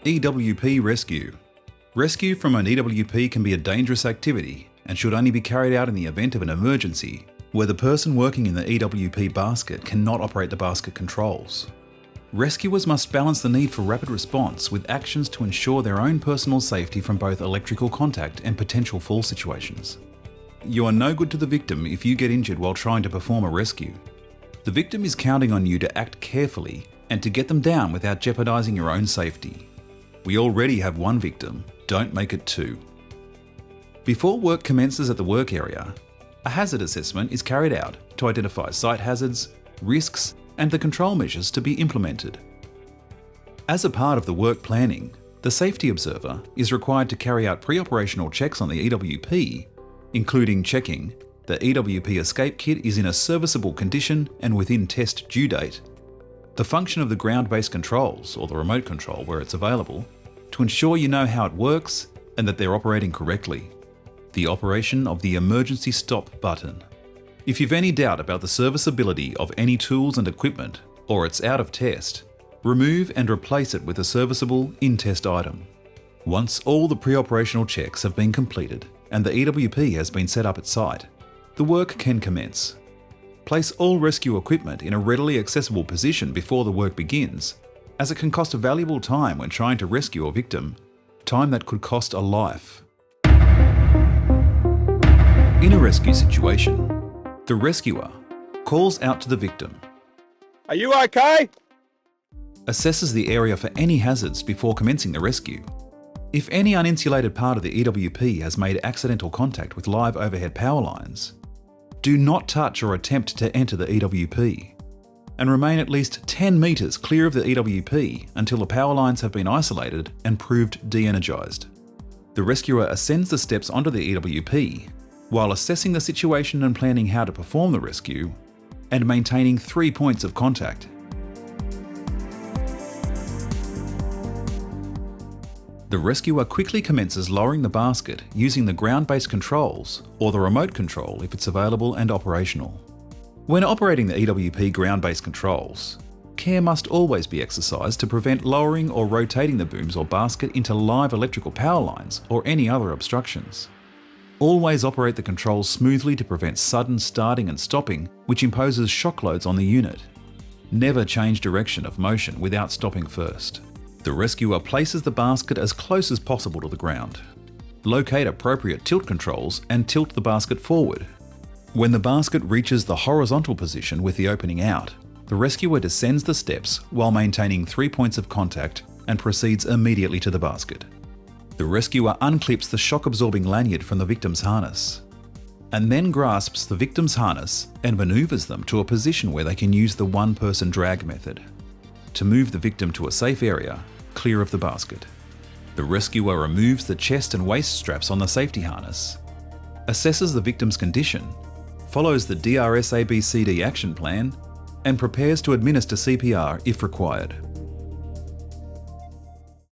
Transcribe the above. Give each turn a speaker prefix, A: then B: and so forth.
A: EWP Rescue. Rescue from an EWP can be a dangerous activity and should only be carried out in the event of an emergency where the person working in the EWP basket cannot operate the basket controls. Rescuers must balance the need for rapid response with actions to ensure their own personal safety from both electrical contact and potential fall situations. You are no good to the victim if you get injured while trying to perform a rescue. The victim is counting on you to act carefully and to get them down without jeopardising your own safety. We already have one victim, don't make it two. Before work commences at the work area, a hazard assessment is carried out to identify site hazards, risks, and the control measures to be implemented. As a part of the work planning, the safety observer is required to carry out pre-operational checks on the EWP, including checking the EWP escape kit is in a serviceable condition and within test due date, the function of the ground-based controls, or the remote control where it's available, to ensure you know how it works and that they're operating correctly, the operation of the emergency stop button. If you've any doubt about the serviceability of any tools and equipment, or it's out of test, remove and replace it with a serviceable in-test item. Once all the pre-operational checks have been completed and the EWP has been set up at site, the work can commence. Place all rescue equipment in a readily accessible position before the work begins, as it can cost a valuable time when trying to rescue a victim, time that could cost a life. In a rescue situation, the rescuer calls out to the victim.
B: Are you okay?
A: Assesses the area for any hazards before commencing the rescue. If any uninsulated part of the EWP has made accidental contact with live overhead power lines, do not touch or attempt to enter the EWP, and remain at least 10 metres clear of the EWP until the power lines have been isolated and proved de-energised. The rescuer ascends the steps onto the EWP while assessing the situation and planning how to perform the rescue, and maintaining 3 points of contact. The rescuer quickly commences lowering the basket using the ground-based controls or the remote control if it's available and operational. When operating the EWP ground-based controls, care must always be exercised to prevent lowering or rotating the booms or basket into live electrical power lines or any other obstructions. Always operate the controls smoothly to prevent sudden starting and stopping, which imposes shock loads on the unit. Never change direction of motion without stopping first. The rescuer places the basket as close as possible to the ground. Locate appropriate tilt controls and tilt the basket forward. When the basket reaches the horizontal position with the opening out, the rescuer descends the steps while maintaining 3 points of contact and proceeds immediately to the basket. The rescuer unclips the shock-absorbing lanyard from the victim's harness, and then grasps the victim's harness and manoeuvres them to a position where they can use the one-person drag method to move the victim to a safe area, clear of the basket. The rescuer removes the chest and waist straps on the safety harness, assesses the victim's condition, follows the DRS ABCD action plan, and prepares to administer CPR if required.